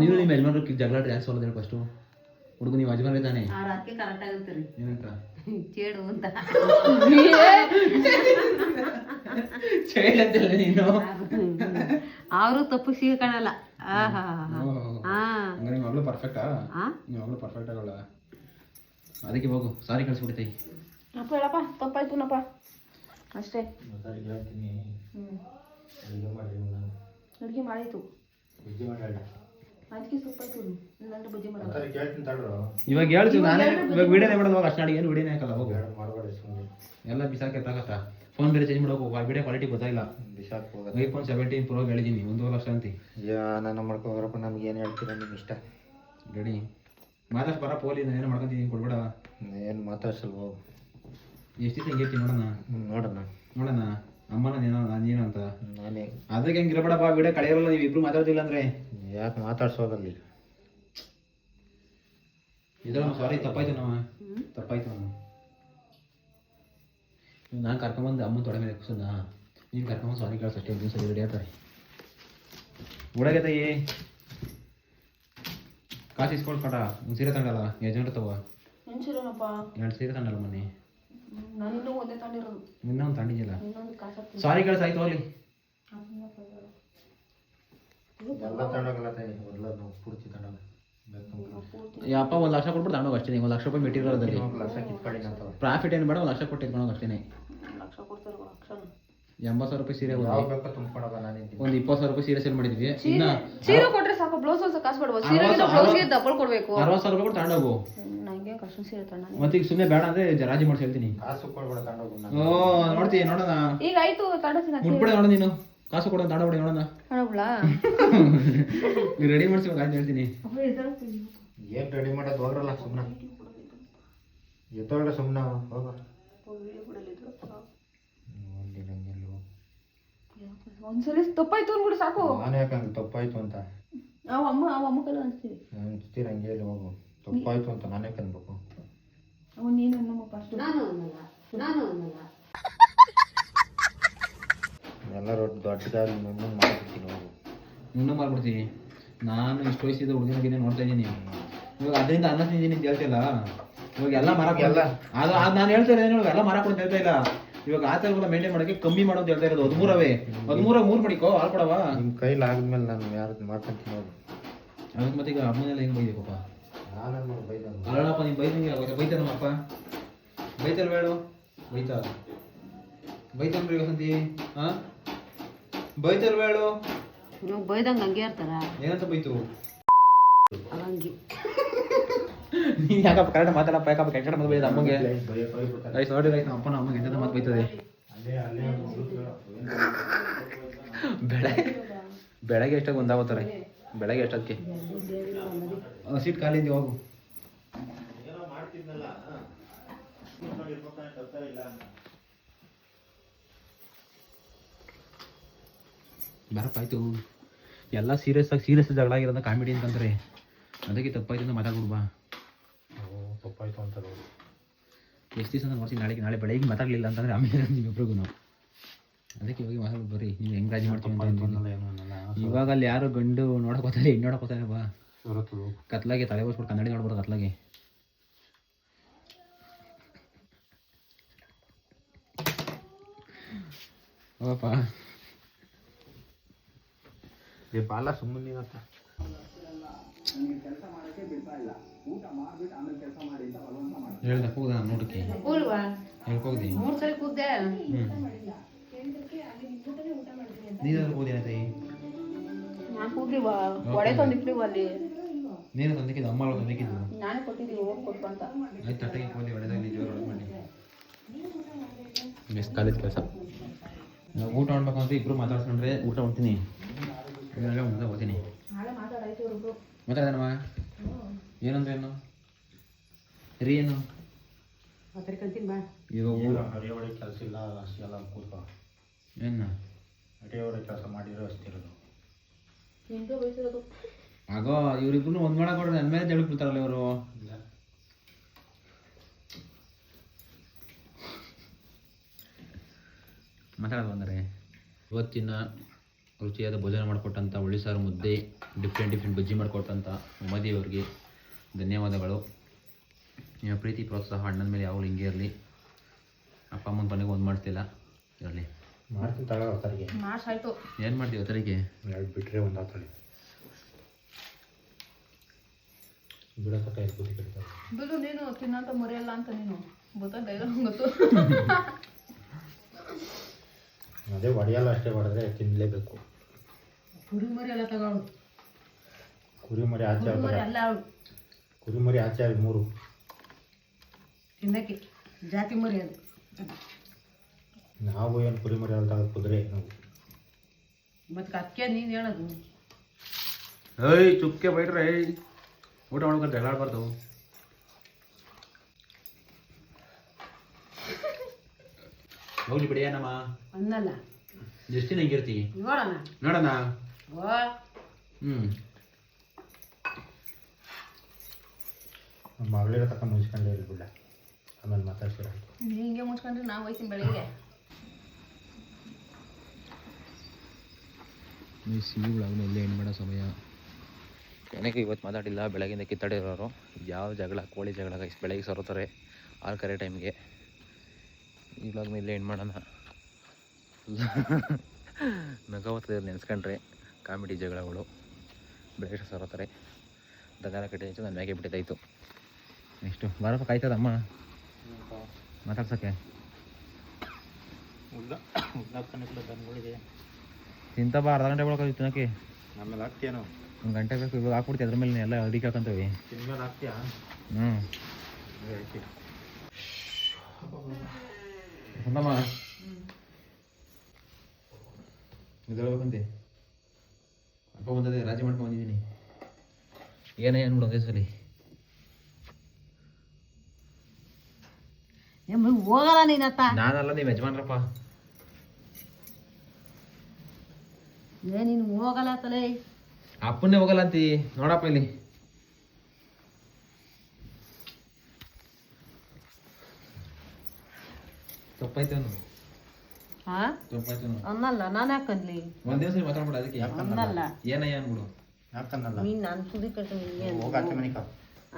ನೀವು ನಿಮ್ಮ ಯಜಮಾನ್ರು ಜಗಳ ಯಾಕೆ ಸೋಲೋದು ಹೇಳಿ ಫಸ್ಟು ಹುಡುಗ ನೀವು ಯಜಮಾನ್ರೆ ತಾನೆ ಅದಕ್ಕೆ ಕರೆಕ್ಟ್ ಆಗುತ್ತೀರಿ ಏನಂತ ಚೇಡು ಅಂತ ಚೇಳಂತಲ್ಲ ನೀನು ಅವರು ತಪ್ಪು ಸಿಗಕಣಲ್ಲ ನಿಮ್ಮ ಮಗಳು ಪರ್ಫೆಕ್ಟಾ ನಿಮ್ಮ ಮಗಳು ಪರ್ಫೆಕ್ಟ್ ಆಗಲ್ಲ ಅದಕ್ಕೆ ಹೋಗು ಸಾರಿ ಕಳಿಸ್ಬಿಡ್ತೈ ಅಪ್ಪ ಹೇಳಪ್ಪ ತಪ್ಪಾಯ್ತುನಪ್ಪ ಅಷ್ಟೇ ಹೇಳ್ತೀನಿ ಅಡುಗೆ ಮಾಡಿ ಅಡುಗೆ ಮಾಡಿತು ಬುಜ್ಜಿ ಮಾಡಿ ಅದಕ್ಕೆ ತಪ್ಪಾಯ್ತು ಇಲ್ಲಾಂದ್ರೆ ಬಜ್ಜಿ ಮಾಡೋದು ಕೇಳ್ತೀನಿ ತಡ್ರು ಇವಾಗ ಹೇಳ್ತೀವಿ ನಾನೇ ಇವಾಗ ವಿಡಿಯೋನೇ ಮಾಡೋದು ಹೋಗಿ ಅಷ್ಟು ಅಡಿಗೆ ಏನು ವಿಡಿಯೋನೇ ಹಾಕಲ್ಲ ಹೋಗು ಮಾಡಬೇಡಿ ಸುಮ್ಮನೆ ಎಲ್ಲ ಬಿಸಾಕೆ ತಾಕತ್ತ ಫೋನ್ ಬೇರೆ ಚೇಂಜ್ ಮಾಡೋಕು ವಿಡಿಯೋ ಕ್ವಾಲಿಟಿ ಗೊತ್ತಾಗಿಲ್ಲ ಬಿಸಾಕ್ ಹೋಗೋದು ಐಫೋನ್ 17 ಪ್ರೋ ಹೇಳಿದ್ದೀನಿ 1.5 ಲಕ್ಷ ಅಂತಿ ನಾನು ಮಾಡ್ಕೋರಪ್ಪ ನಮ್ಗೆ ಏನು ಹೇಳ್ತೀರ ನಿಮ್ಮ ಇಷ್ಟ ರೆಡಿ ಮಾತಾಡ್ಸಿ ಬರ ಪೋಲಿ ನಾನು ಏನು ಮಾಡ್ಕೊಂತೀನಿ ಕೊಡ್ಬೇಡ ಏನು ಮಾತಾಡ್ಸಲ್ ಹೋಗು ಎಷ್ಟಿತ್ತು ಹಿಂಗೆ ಇರ್ತೀನಿ ನೋಡೋಣ ನೋಡೋಣ ಅಮ್ಮನ ನೀನು ಅಂತ ನಾನೇ ಅದಕ್ಕೆ ಹಂಗೆ ಇರಬೇಡಪ್ಪ ವಿಡಿಯೋ ಕಳೆಯಲ್ಲ ನೀವು ಇಬ್ರು ಮಾತಾಡ್ತಿಲ್ಲ ಅಂದ್ರೆ ಯಾಕೆ ಮಾತಾಡ್ಸೋದಲ್ಲಿ ಇದ್ರ ಸಾರಿ ತಪ್ಪಾಯ್ತು ತಪ್ಪಾಯ್ತು ನಾನು ಕರ್ಕೊಂಬಂದು ಅಮ್ಮನ ತೊಡೆ ಮೇಲೆ ಕುಸನ್ನ ನೀನು ಕರ್ಕೊಂಬಂದು ಸಾರಿ ಕೇಳಿಸ್ ಅಷ್ಟೇ ದಿವಸ ರೆಡಿ ಆಗ್ತಾರೆ ಉಡಾಗೈತಯ್ಯ ಕಾಸು ಇಸ್ಕೊಳ್ ಕಟ ಒಂದು ಸೀರೆ ತಗೊಂಡಲ್ಲ ಯಜಮಾನ್ರು ತಗೋ ಏನು ಸೀರೆನಪ್ಪ 2 ಸೀರೆ ತಗೊಂಡಲ್ಲ ಮೊನ್ನೆ ನಾನಿನ್ನೂ ಒಂದೇ ತಂದಿರೋದು ಇನ್ನೊಂದು ತಂಡಿದ್ದಿಲ್ಲ ಇನ್ನೊಂದು ಕಾಸು ಸಾರಿ ಕೇಳಿಸ್ ಆಯ್ತು ಅಲ್ಲಿ ಎಲ್ಲ ತಗೊಂಡೋಗಲ್ಲ ಮೊದಲ ನಾವು ಪೂರ್ತಿ ತಗೊಂಡೋಗ ಯಪ್ಪ 1 ಲಕ್ಷ ಕೊಟ್ಬಿಟ್ಟು ತಗೊಂಡೋಗಿ ಅಷ್ಟೇ 1 ಲಕ್ಷ ರೂಪಾಯಿ ಮೆಟೀರಿಯಲ್ ಅದಲ್ಲಿ 1 ಲಕ್ಷ ಕಿತ್ಕೊಳ್ಳಿ ಅಂತ ಪ್ರಾಫಿಟ್ ಏನು ಬೇಡ 1 ಲಕ್ಷ ಕೊಟ್ಟು ಇಟ್ಕೊಳೋಗಿ ಅಷ್ಟೇ ಲಕ್ಷ ಕೊಡ್ತಾರೆ ಲಕ್ಷ 80,000 ರೂಪಾಯಿ ಸೀರೆ ಯಾವ ಬೇಕೋ ತುಂಬ್ಕೊಳೋಗ ನಾನಿದ್ದೀನಿ ಒಂದು 20,000 ರೂಪಾಯಿ ಸೀರೆ ಸೇಲ್ ಮಾಡಿದ್ವಿ ಇನ್ನ ಸೀರೆ ಕೊಟ್ರೆ ಸಾಕು ಬ್ಲೌಸ್ ಹೊಸ ಕಾಸು ಬೇಡವಾ ಸೀರೆಗೆ ಬ್ಲೌಸ್ಗೆ ಡಬಲ್ ಕೊಡಬೇಕು 60,000 ರೂಪಾಯಿ ಕೊಟ್ಟು ತಗೊಂಡೋಗು ನಂಗೆ ಕಷ್ಟ ಸೀರೆ ತಗೊಂಡು ಮತ್ತೆ ಈಗ ಸುಮ್ಮನೆ ಬೇಡ ಅಂದ್ರೆ ರಾಜಿ ಮಾಡಿ ಹೇಳ್ತೀನಿ ಕಾಸು ಕೊಡ್ಬೇಡ ತಗೊಂಡೋಗು ಓ ನೋಡ್ತೀವಿ ನೋಡೋಣ ಈಗ ಆಯ್ತು ತಗೊಂಡು ಮುಟ್ಬಿಡ ನೋಡ ನೀನು ಕಾಸು ಕೊಡೋಣ ತಗೊಂಡೋಗ್ಬಿಡಿ ನೋಡೋಣ ಹಣಬ್ಲಾ ನೀವು ರೆಡಿ ಮಾಡಿಸಿ ಆಯ್ತು ಹೇಳ್ತೀನಿ ಏನು ರೆಡಿ ಮಾಡೋದು ಹೋಗ್ರಲ್ಲ ಸುಮ್ಮನೆ ಎತ್ತೋಳ್ರೆ ಸುಮ್ಮನೆ ಹೋಗ ಒಂದ್ಸಲಿ ತಪ್ಪಾಯ್ತು ಅಂದ್ಬಿಡು ಸಾಕು ನಾನು ಯಾಕಂದ್ರೆ ತಪ್ಪಾಯ್ತು ಅಂತ ಅವ ಅಮ್ಮ ಕಲ್ಲ ಅನ್ಸ್ತೀವಿ ಅನ್ಸ್ತೀರ ಹಂಗೆ ಹೇಳಿ ಹೋಗು ತಪ್ಪಾಯ್ತು ಅಂತ ನಾನೇ ಕನ್ಬೇಕು ಅವನು ನೀನು ನಮ್ಮ ಫಸ್ಟ್ ನಾನು ಅನ್ನಲ್ಲ ಎಲ್ಲರೂ ದೊಡ್ಡದಾಗಿ ಮುಂದೆ ಮಾಡ್ಬಿಡ್ತೀನಿ ಹೋಗು ಇನ್ನೂ ಮಾಡ್ಬಿಡ್ತೀವಿ ನಾನು ಇಷ್ಟು ವಯಸ್ಸಿದ ಹುಡುಗಿನ ನೋಡ್ತಾ ಇದ್ದೀನಿ ಇವಾಗ ಅದರಿಂದ ಅನ್ನ ತಿಂದಿನಿ ಅಂತ ಹೇಳ್ತಿಲ್ಲ ಇವಾಗ ಎಲ್ಲ ಮರ ಎಲ್ಲ ಅದು ನಾನು ಹೇಳ್ತಾ ಇರೋದೇನು ಇವಾಗ ಎಲ್ಲ ಮರ ಕೊಡು ಹೇಳ್ತಾ ಇಲ್ಲ ಇವಾಗ ಆ ಥರಗಳ ಮೇಂಟೈನ್ ಮಾಡೋಕ್ಕೆ ಕಮ್ಮಿ ಮಾಡೋದು ಹೇಳ್ತಾ ಇರೋದು 13 3 ಮಾಡಿಕೋ ಹಾಲು ಕೊಡವ ನಿಮ್ಮ ಕೈಲಿ ಆದ್ಮೇಲೆ ನಾನು ಯಾರು ಮಾಡ್ಕೊಂತೀನಿ ಹೋಗು ಅದಕ್ಕೆ ಮತ್ತೆ ಈಗ ಅಮ್ಮನೆಲ್ಲ ಹೆಂಗೆ ಬೈಬೇಕಪ್ಪ ನಾನು ಬೈದ ಅಲ್ಲಪ್ಪ ನೀನು ಬೈದಂಗೆ ಬೈತಾರ ನಮ್ಮಪ್ಪ ಬೈತಲ್ ಬೇಡ ಬೈತಲ್ರಿ ವಸಂತಿ ಹಾಂ ಬೈತಲ್ ಬೇಡ ನೀವು ಬೈದಂಗೆ ಹಂಗೆ ಇರ್ತಾರ ಏನಂತ ಬೈತು ಹಂಗೆ ನೀನು ಯಾಕಪ್ಪ ಕರೆಕ್ಟ್ ಮಾತಾಡಪ್ಪ ಯಾಕಪ್ಪ ಕೆಟ್ಟ ಮತ್ತೆ ಬೈದ ಅಮ್ಮಂಗೆ ರೈಸ್ ನೋಡಿ ರೈಸ್ ಅಪ್ಪನ ಅಮ್ಮಗೆ ಎಂತ ಮಾತು ಬೈತದೆ ಬೆಳಗ್ಗೆ ಎಷ್ಟಾಗಿ ಒಂದಾಗೋತಾರೆ ಬೆಳಗ್ಗೆ ಎಷ್ಟೊತ್ತಿಗೆ ಸೀಟ್ ಖಾಲಿ ಇದೆಯಾ ಹೋಗು ಬರಪ್ಪ ಆಯಿತು. ಎಲ್ಲ ಸೀರಿಯಸ್ ಜಗಳ ಆಗಿರೋದ ಕಾಮಿಡಿ ಅಂತಂದ್ರೆ ಅದಕ್ಕೆ ತಪ್ಪಾಯ್ತು ಅಂತ ಮಾತಾಡ್ಬಿಡು ಬಾ. ತಪ್ಪಾಯ್ತು ಅಂತ ಎಷ್ಟು ದಿವಸ ನೋಡ್ತೀನಿ, ನಾಳೆ ಬೆಳಗ್ಗೆ ಮಾತಾಡಲಿಲ್ಲ ಅಂತಂದರೆ ಆಮೇಲೆ ನಿಮ್ಮಿಬ್ರಿಗೂ ಅದಕ್ಕೆ ಇವಾಗ ಮಾತಾಡ್ಬಿಟ್ಟು ಬರ್ರಿ. ನೀವು ಹೆಂಗೆ ರಾಜಿ ಮಾಡ್ತೀವಿ ಅಂತ ಇವಾಗ ಅಲ್ಲಿ ಯಾರು ಗಂಡು ನೋಡೋಕೋತಾರೆ, ಹೆಣ್ಣು ನೋಡೋಕೋತಾರೆ ಬಾ. ಕತ್ಲಾಗೆ ತಲೆ ಬೋಸ್ಬಿಟ್ಟು ಕನ್ನಡಿ ನೋಡ್ಬೋದು ಕತ್ಲಾಗೆ. ಹೋಗಪ್ಪ ಬಾಲ ಸುಮ್ಮನೆ ಹೇಳ್ದ ಹೋಗ್ದ ನೋಡಕ್ಕೆ ಹೇಳ್ಕೋಗ್ದಿ. 3 ಸಲ ಕೂದ್ದೆ. ನೀನಾದ್ರು ಹೋದೇನೈತೆ ನಾನು ಕೂದ್ಲಿವಾ ಒಡೆ ತಂದಿಟ್ಟಿವ ಅಲ್ಲಿ. ನೀನು ತಂದಕ್ಕಿದ್ದು ಅಮ್ಮ ತಂದಕ್ಕಿದ್ದು ನಾನೇ ಕೊಟ್ಟಿದ್ದೀನಿ ಹೋಗಿ ಕೊಟ್ಟು ಅಂತ. ಆಯ್ತು ತಟ್ಟೆಗೆ ಹೋಗಿ ಒಡೆದಲ್ಲಿ ಜೋರು ಒಳಗೆ ಮಾಡಿ ಎಷ್ಟು ಕಾಲೇಜ್ ಕೆಲಸ. ನಾವು ಊಟ ಮಾಡ್ಬೇಕು ಅಂತ ಇಬ್ಬರು ಮಾತಾಡ್ಸ್ಕೊಂಡ್ರೆ ಊಟ ಮಾಡ್ತೀನಿ, ಇವಾಗ ಮುಂದೆ ಹೋಗ್ತೀನಿ. ಮಾತಾಡೋಣಮ್ಮ ಏನಂದ್ರೆ ಏನು ರೀ ಏನು ಇವಾಗ ಹರಿಯೋಡೆ ಕೆಲಸ ಇಲ್ಲ ಅಷ್ಟೆಲ್ಲ ಕೂತ್ಕೊ. ಏನು ಹರಿಯೋಡೆ ಕೆಲಸ ಮಾಡಿರೋ ಅಷ್ಟಿರೋದು. ಆಗೋ ಇವ್ರಿಬ್ರು ಒಂದ್ ಮಾಡಕೊಡ್ರಿ, ನನ್ನ ಮೇಲೆ ಜಗಳಕ್ಕೆ ಬಿಡ್ತಾರಲ್ಲ ಇವರು. ಮಾತಾಡೋದು ಅಂದರೆ ಇವತ್ತಿನ ರುಚಿಯಾದ ಭೋಜನ ಮಾಡಿಕೊಟ್ಟಂಥ ಹುಳಿ ಸಾರು ಮುದ್ದೆ, ಡಿಫ್ರೆಂಟ್ ಬಜ್ಜಿ ಮಾಡಿಕೊಟ್ಟಂಥ ಉಮಾದೇವಿಯವ್ರಿಗೆ ಧನ್ಯವಾದಗಳು. ನಿಮ್ಮ ಪ್ರೀತಿ ಪ್ರೋತ್ಸಾಹ ಅಣ್ಣನ ಮೇಲೆ ಯಾವಾಗಲೂ ಹಿಂಗೆ ಇರಲಿ. ಅಪ್ಪ ಅಮ್ಮನ ಮನೆಗೆ ಒಂದು ಮಾಡ್ತಿಲ್ಲ ಇರಲಿ. ಮಾಡ್ತೀನಿ ತಗೋ ಅವತ್ತರಿಗೆ. ಆಯ್ತು ಏನು ಮಾಡ್ತೀವಿ ಅವತ್ತರಿಗೆ? ಎರಡು ಬಿಟ್ಟರೆ ಒಂದು ಆತಳಿ ಬಿಡೋ ಕೈ ಬುದ್ಧಿ ಕಡಿತಾರೆ. ಬಿಡು, ನೀನು ತಿನ್ನಂತ ಮರೆಯಲ್ಲ ಅಂತ ನೀನು ಗೊತ್ತಾಗ ಗೊತ್ತು. ಅದೇ ಹೊಡೆಯಲ್ಲ, ಅಷ್ಟೇ ಹೊಡೆದ್ರೆ ತಿನ್ನಲೇಬೇಕು. ಕುರಿ ಮರಿ ಎಲ್ಲ ತಗೊಳು. ಕುರಿ ಮರಿ ಆಚೆ ಅಲ್ಲ ಅವಳು ಕುರಿ ಮರಿ ಆಚೆ 3 ತಿನ್ನಕ್ಕೆ ಜಾತಿ ಮರಿ ಅದು. ನಾವು ಏನು ಕುರಿ ಮರಿ ಅಲ್ದಾಗ ಕುದುರೆ ನಾವು. ಮತ್ತೆ ಅಕ್ಕೆ ನೀನು ಹೇಳೋದು. ಏಯ್ ಚುಕ್ಕೆ ಬೈಟ್ರೆ ಊಟ ಮಾಡ್ಕೊಂಡು ಜಗಳ ಆಡ್ಬಾರ್ದು. ಹೋಗ್ಲಿ ಬಿಡಿ ಏನಮ್ಮ ಅನ್ನಲ್ಲ ಎಷ್ಟು ದಿನ ಹಿಂಗಿರ್ತಿ ನೋಡೋಣ ನೋಡೋಣ. ಓ ನಮ್ಮ ಮಗಳಿರೋ ತಕ್ಕ ಮುಗಿಸ್ಕೊಂಡೇ ಇರಲಿಲ್ಲ, ಆಮೇಲೆ ಮಾತಾಡ್ಸಿರ. ನೀ ಹಿಂಗೆ ಮುಚ್ಕೊಂಡ್ರೆ ನಾವು ಹೋಯ್ತೀನಿ ಬೆಳಿಗ್ಗೆ. ಈ ಸಿಹಿಗಳಾಗಲೂ ಇಲ್ಲೇ ಏನು ಮಾಡೋ ಸಮಯ. ನನಗೆ ಇವತ್ತು ಮಾತಾಡಿಲ್ಲ, ಬೆಳಗ್ಗಿಂದ ಕಿತ್ತಾಡಿರೋರು. ಯಾವ ಜಗಳ, ಕೋಳಿ ಜಗಳ ಬೆಳಗ್ಗೆ ಸರೋತಾರೆ ಆರು ಕರೆ ಟೈಮ್ಗೆ. ಇವಾಗಲೂ ಇಲ್ಲೇ ಏನು ಮಾಡೋಣ. ನಗಾವತ್ತದ ನೆನೆಸ್ಕೊಂಡ್ರೆ ಕಾಮಿಡಿ ಜಗಳಗಳು ಬೆಳಗ್ಗೆ ಸರೋತಾರೆ. ದಗಾರ ಕಟ್ಟಿದ್ದು ನನ್ನ ಮ್ಯಾಗೆ ಬಿಟ್ಟಿದ್ದಾಯಿತು. ನೆಕ್ಸ್ಟು ಬರಪ್ಪ ಕಾಯ್ತದಮ್ಮ ಮಾತಾಡ್ಸೋಕ್ಕೆ. ತಿಂತ ಬಾ, ಅರ್ಧ ಗಂಟೆ ಒಳಗೆ ತಿನ್ನೋಕ್ಕೆ. ಆಮೇಲೆ ಹಾಕ್ತೀಯನೋ 1 ಗಂಟೆ ಬೇಕು. ಇವಾಗ ಹಾಕ್ಬಿಡ್ತೀವಿ, ಅದ್ರ ಮೇಲೆ ಎಲ್ಲ ಅಡಿಗೆ ಹಾಕೊಂತೇವೆ. ತಿನ್ಮೇಲೆ ಹಾಕ್ತೀಯಾ? ಅಂತಮ್ಮ ಇದು ಹೇಳ್ಬೇಕಂತೆ. ಅಪ್ಪ ಬಂದದೆ ರಾಜಿ ಮಾಡ್ಕೊಂಡು ಬಂದಿದ್ದೀನಿ. ಏನೇ ಅನ್ಬಿಡು ಒಂದೇ ಸಲ. ಹೋಗಲ್ಲ ನೀನತ್ತ. ನಾನಲ್ಲ, ನೀವು ಯಜಮಾನ್ರಪ್ಪ. ನೀನು ಹೋಗಲ್ಲ ತಲೆ. ಅಪ್ಪನ್ನೇ ಹೋಗಲ್ಲ ಅಂತಿ ನೋಡಪ್ಪ ಇಲ್ಲಿ. ತಪ್ಪಾಯ್ತು ಅನ್ನಲ್ಲ, ನಾನು ಯಾಕಂದ್ಲಿ? ಒಂದೇ ಸಲ ಮಾತಾಡ್ಬಿಡ. ಅದಕ್ಕೆ ಅನ್ನಲ್ಲ ಏನಯ್ಯ ಅನ್ಬಿಡು. ಯಾಕನ್ನಲ್ಲ? ನೀನು ನಾನು ಸುದ್ದಿ ಕಟ್ಟ ಹೋಗಾಕೆ ಮನೆ ಕಾ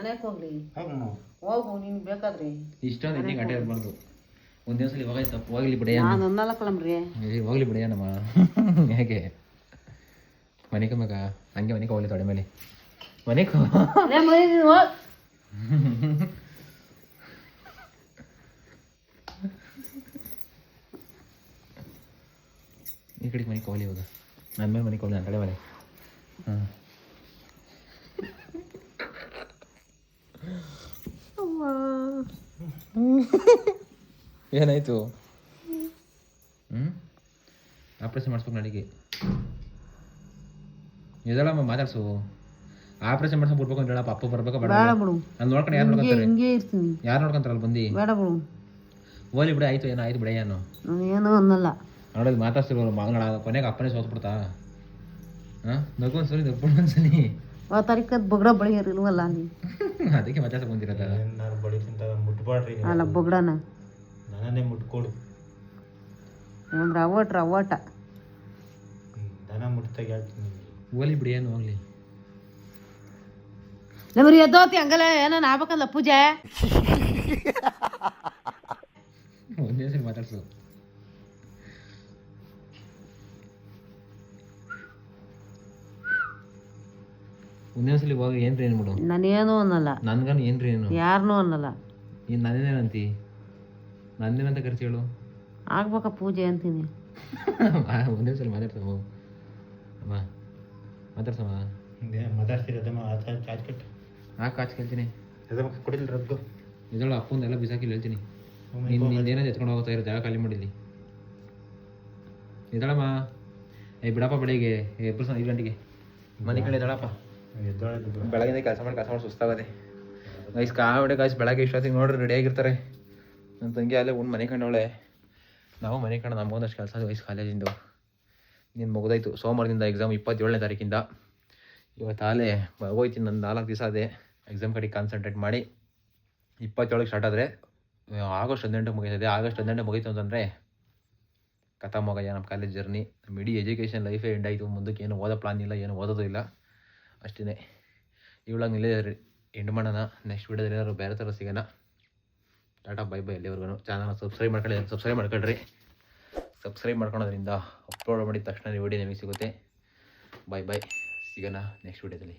ಅನೇಕ ಹೋಗ್ಲಿ. ಹೋಗು ನೀನು ಬೇಕಾದ್ರೆ ಇಷ್ಟೊಂದು ಇನ್ನೇ ಗಂಟೆ ಇರಬಾರ್ದು. ಒಂದೇ ಸಲ ಇವಾಗ ತಪ್ಪು ಹೋಗ್ಲಿ ಬಿಡೆಯ. ನಾನು ಅನ್ನಲ್ಲ ಕಳಮ್ರಿ. ಹೋಗ್ಲಿ ಬಿಡೆಯ ನಮ್ಮ ಹೇಗೆ ಮನೆಗೆ ಮಗ ಹಂಗೆ ಮನೆಗೆ ಹೋಗ್ಲಿ ತೊಡೆ ಮೇಲೆ ಮನೆಗೆ ಈ ಕಡೆಗೆ ಮನೆಗೆ ಹೋಗ್ಲಿ. ಇವಾಗ ನನ್ನ ಮೇಲೆ ಮನೆಗೆ ಹೋಗ್ಲಿ, ನನ್ನ ಕಡೆ ಮನೆ. ಹಾಂ ಏನಾಯ್ತು? ಆಪ್ರೇಷನ್ ಮಾಡಿಸ್ಬೇಕು ನಡಿಗೆ. ಇದಳಮ್ಮ ಮಾತಾಡ್ಸು. ಆಪ್ರೇಷನ್ ಮಾಡ್ಸ್ಕೊಂಡು ಬಿಡ್ಬೇಕು ಅಂತ ಹೇಳಪ್ಪ. ಅಪ್ಪ ಬರ್ಬೇಕಾ ಬೇಡ? ನಾನು ನೋಡ್ಕೊಂಡು ಯಾರು ನೋಡ್ಕೊಂತಾರೆ? ಯಾರು ನೋಡ್ಕೊಂತಾರಲ್ಲ ಬಂದು? ಬೇಡ ಬಿಡು, ಹೋಗ್ಲಿ ಬಿಡಿ. ಆಯ್ತು ಏನೋ ಆಯ್ತು ಬಿಡ. ಏನು ಏನೋ ಅನ್ನಲ್ಲ ನೋಡೋದು ಮಾತಾಡ್ತಿರೋ ಮಗಳ ಕೊನೆಗೆ ಅಪ್ಪನೇ ಸೋತ್ಬಿಡ್ತಾ. ಹಾಂ ನಗು ಒಂದ್ಸಲಿ ದಪ್ಪಣ ಒಂದ್ಸಲಿ ಆ ತಾರೀಕದ ಬಗ್ಡ ಬಳಿಯರಿಲ್ವಲ್ಲ ನೀ ಅದಕ್ಕೆ ಮಾತಾಡ್ಸಕ್ ಬಂದಿರಲ್ಲ. ಏನಾರು ಬಡಿತಿಂತ ಮುಟ್ಬಾಡ್ರಿ ಅಲ್ಲ ಬಗ್ಡನ ನಾನೇ ಮುಟ್ಕೊಡು. ಒಂದು ರವಾಟ ದನ ಮುಟ್ತಾಗ ಹೇಳ್ತೀನಿ ಹೋಲಿ ಬಿಡಿ ಏನು ಹೋಗ್ಲಿ. ನಮ್ರಿ ಎದ್ದೋತಿ ಹಂಗಲ್ಲ ಏನಾನ ಆಗ್ಬೇಕಲ್ಲ ಪೂಜೆ. ಒಂದೇ ಸರಿ ಮಾತಾಡ್ಸು. ಒಂದೇ ಸಲ ಹೋಗಿ ಏನ್ರಿ ಏನ್ಬಿಡು. ನಾನೇನು ಅನ್ನಲ್ಲ, ನನ್ಗನ್ ಏನ್ರಿ ಏನು ಯಾರನ್ನೂ ಅನ್ನಲ್ಲ. ನೀನು ನನ್ನೇನಂತಿ, ನನ್ನೇನಂತ ಕರ್ಸಿ ಹೇಳು. ಆಗ್ಬೇಕ ಪೂಜೆ ಅಂತೀನಿ. ಒಂದೇ ಸಲ ಮಾತಾಡ್ಸಮ್ಮ ಅಮ್ಮ, ಮಾತಾಡ್ಸಮ್ಮ. ಮಾತಾಡ್ತಿರೋದಮ್ಮ ಚಾರ್ಜ್ ಕಟ್ಟು. ಹಾಂ ಕಾಚ್ ಕೇಳ್ತೀನಿ. ಕೊಡಿಲ್ಲ ರದ್ದು ಇದೊಳ ಅಪ್ಪಂದೆಲ್ಲ ಬಿಸಾಕಿಲ್ಲ ಹೇಳ್ತೀನಿ. ನಿಂದೇನೋ ಎತ್ಕೊಂಡು ಹೋಗ್ತಾ ಇರೋ ಜಾಗ ಖಾಲಿ ಮಾಡಿಲ್ಲಿ. ಇದಳಮ್ಮ ಬಿಡಪ್ಪ ಬೆಳಿಗ್ಗೆ 5 ಗಂಟೆಗೆ ಮನೆ ಕಡೆ ಇದಳಪ್ಪ. ಬೆಳಗ್ಗೆ ಕೆಲಸ ಮಾಡಿ ಸುಸ್ತಾಗದೆ ಗೈಸ್. ಕಾವಡೆ ಗಾಯ್ಸ್ ಬೆಳಗ್ಗೆ ಇಷ್ಟೊತ್ತಿಗೆ ನೋಡ್ರಿ ರೆಡಿ ಆಗಿರ್ತಾರೆ. ನನ್ನ ತಂಗಿ ಅಲ್ಲೇ ಉಂಡು ಮನೆ ಕಂಡವಳೆ. ನಾವು ಮನೆ ಕಂಡು ನಮಗೊಂದಷ್ಟು ಕೆಲಸ ಗೈಸ್ ಕಾಲೇಜಿಂದು. ನೀನು ಮುಗ್ದಾಯ್ತು ಸೋಮವಾರದಿಂದ ಎಕ್ಸಾಮ್ 27ನೇ ತಾರೀಕಿಂದ. ಇವತ್ತು ಆಲೇ ಹೋಯ್ತೀನಿ, ನನ್ನ 4 ದಿವಸ ಅದೇ ಎಕ್ಸಾಮ್ ಕಡೆಗೆ ಕಾನ್ಸಂಟ್ರೇಟ್ ಮಾಡಿ. 27ಕ್ಕೆ ಸ್ಟಾರ್ಟ್ ಆದರೆ ಆಗಸ್ಟ್ 18ಕ್ಕೆ ಮುಗಿತದೆ. ಆಗಸ್ಟ್ 18ಕ್ಕೆ ಮುಗೀತು ಅಂತಂದರೆ ಕಥಾ ಮಗಯ್ಯ ನಮ್ಮ ಕಾಲೇಜ್ ಜರ್ನಿ. ನಮ್ಮ ಇಡೀ ಎಜುಕೇಷನ್ ಲೈಫೇ ಎಂಡ್ ಆಯಿತು. ಮುಂದಕ್ಕೆ ಏನು ಓದೋ ಪ್ಲಾನ್ ಇಲ್ಲ, ಏನು ಓದೋದು ಇಲ್ಲ. ಅಷ್ಟೇ ಇವಳಾಗ ನಿಲ್ಲೇ ಎಂಡ್ ಮಾಡೋಣ. ನೆಕ್ಸ್ಟ್ ವೀಡಿಯೋದಲ್ಲಿ ಏನಾದ್ರು ಬೇರೆ ಥರ ಸಿಗೋಣ. Tata bye bye. ಎಲ್ಲಿವರೆಗೂ ಚಾನಲ್ನ ಸಬ್ಸ್ಕ್ರೈಬ್ ಮಾಡ್ಕೊಳ್ರಿ. ಸಬ್ಸ್ಕ್ರೈಬ್ ಮಾಡ್ಕೊಳೋದ್ರಿಂದ ಅಪ್ಲೋಡ್ ಮಾಡಿದ ತಕ್ಷಣ ವೀಡಿಯೋ ನಿಮಗೆ ಸಿಗುತ್ತೆ. Bye bye. ಸಿಗೋಣ ನೆಕ್ಸ್ಟ್ ವೀಡಿಯೋದಲ್ಲಿ.